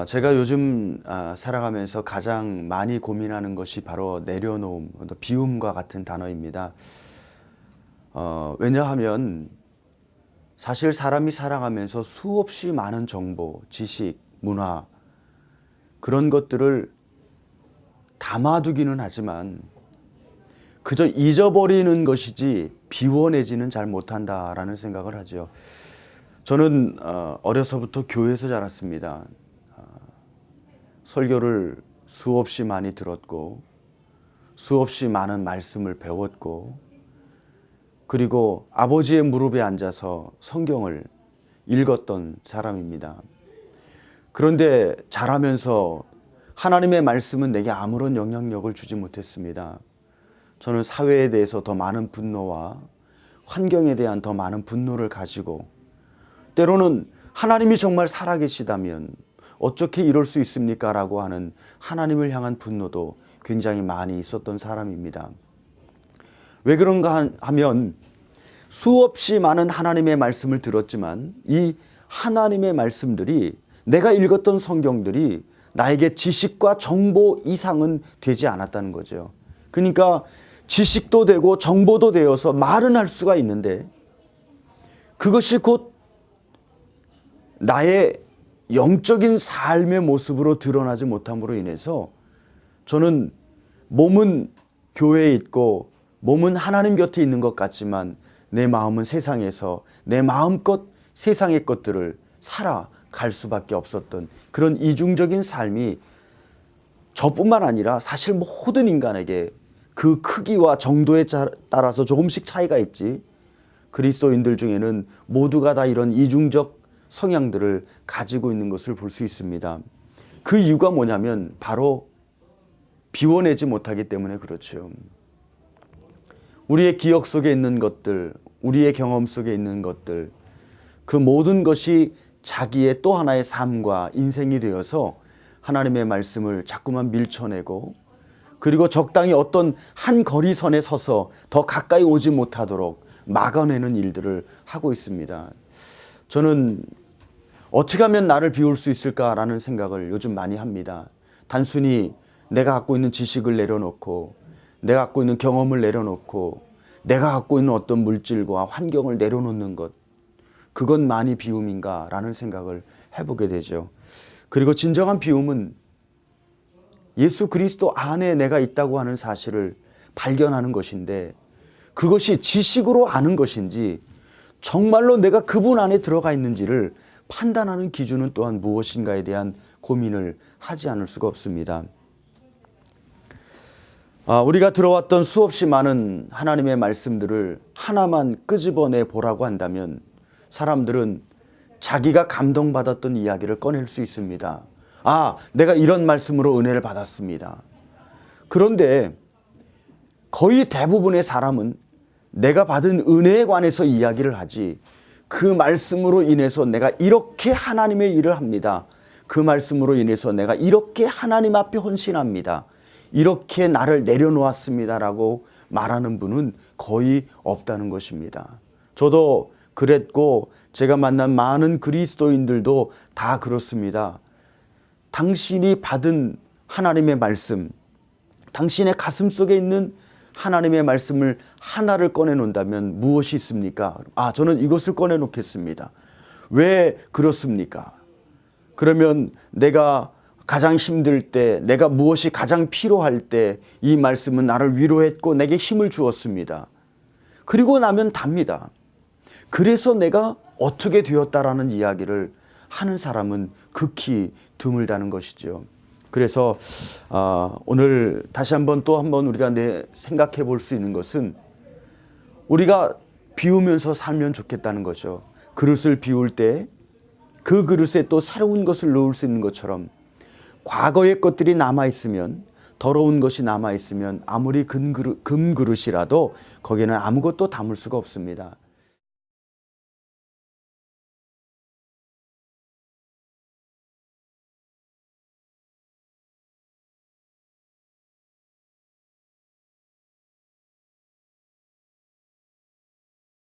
제가 요즘 살아가면서 가장 많이 고민하는 것이 바로 내려놓음, 또 비움과 같은 단어입니다. 왜냐하면 사실 사람이 살아가면서 수없이 많은 정보, 지식, 문화 그런 것들을 담아두기는 하지만 그저 잊어버리는 것이지 비워내지는 잘 못한다라는 생각을 하죠. 저는 어려서부터 교회에서 자랐습니다. 설교를 수없이 많이 들었고 수없이 많은 말씀을 배웠고 그리고 아버지의 무릎에 앉아서 성경을 읽었던 사람입니다. 그런데 자라면서 하나님의 말씀은 내게 아무런 영향력을 주지 못했습니다. 저는 사회에 대해서 더 많은 분노와 환경에 대한 더 많은 분노를 가지고 때로는 하나님이 정말 살아계시다면 어떻게 이럴 수 있습니까? 라고 하는 하나님을 향한 분노도 굉장히 많이 있었던 사람입니다. 왜 그런가 하면 수없이 많은 하나님의 말씀을 들었지만 이 하나님의 말씀들이 내가 읽었던 성경들이 나에게 지식과 정보 이상은 되지 않았다는 거죠. 그러니까 지식도 되고 정보도 되어서 말은 할 수가 있는데 그것이 곧 나의 영적인 삶의 모습으로 드러나지 못함으로 인해서 저는 몸은 교회에 있고 몸은 하나님 곁에 있는 것 같지만 내 마음은 세상에서 내 마음껏 세상의 것들을 살아갈 수밖에 없었던 그런 이중적인 삶이 저뿐만 아니라 사실 모든 인간에게 그 크기와 정도에 따라서 조금씩 차이가 있지 그리스도인들 중에는 모두가 다 이런 이중적 성향들을 가지고 있는 것을 볼 수 있습니다. 그 이유가 뭐냐면 바로 비워내지 못하기 때문에 그렇죠. 우리의 기억 속에 있는 것들, 우리의 경험 속에 있는 것들, 그 모든 것이 자기의 또 하나의 삶과 인생이 되어서 하나님의 말씀을 자꾸만 밀쳐내고 그리고 적당히 어떤 한 거리선에 서서 더 가까이 오지 못하도록 막아내는 일들을 하고 있습니다. 저는 어떻게 하면 나를 비울 수 있을까라는 생각을 요즘 많이 합니다. 단순히 내가 갖고 있는 지식을 내려놓고 내가 갖고 있는 경험을 내려놓고 내가 갖고 있는 어떤 물질과 환경을 내려놓는 것 그것만이 비움인가라는 생각을 해보게 되죠. 그리고 진정한 비움은 예수 그리스도 안에 내가 있다고 하는 사실을 발견하는 것인데 그것이 지식으로 아는 것인지 정말로 내가 그분 안에 들어가 있는지를 판단하는 기준은 또한 무엇인가에 대한 고민을 하지 않을 수가 없습니다. 우리가 들어왔던 수없이 많은 하나님의 말씀들을 하나만 끄집어내 보라고 한다면 사람들은 자기가 감동받았던 이야기를 꺼낼 수 있습니다. 내가 이런 말씀으로 은혜를 받았습니다. 그런데 거의 대부분의 사람은 내가 받은 은혜에 관해서 이야기를 하지 그 말씀으로 인해서 내가 이렇게 하나님의 일을 합니다. 그 말씀으로 인해서 내가 이렇게 하나님 앞에 헌신합니다. 이렇게 나를 내려놓았습니다라고 말하는 분은 거의 없다는 것입니다. 저도 그랬고 제가 만난 많은 그리스도인들도 다 그렇습니다. 당신이 받은 하나님의 말씀, 당신의 가슴 속에 있는 하나님의 말씀을 하나를 꺼내놓는다면 무엇이 있습니까? 저는 이것을 꺼내놓겠습니다. 왜 그렇습니까? 그러면 내가 가장 힘들 때, 내가 무엇이 가장 필요할 때 이 말씀은 나를 위로했고 내게 힘을 주었습니다. 그리고 나면 답니다. 그래서 내가 어떻게 되었다라는 이야기를 하는 사람은 극히 드물다는 것이죠. 그래서 오늘 다시 한번 우리가 생각해 볼 수 있는 것은 우리가 비우면서 살면 좋겠다는 거죠. 그릇을 비울 때 그 그릇에 또 새로운 것을 넣을 수 있는 것처럼 과거의 것들이 남아있으면 더러운 것이 남아있으면 아무리 금 그릇이라도 거기에는 아무것도 담을 수가 없습니다.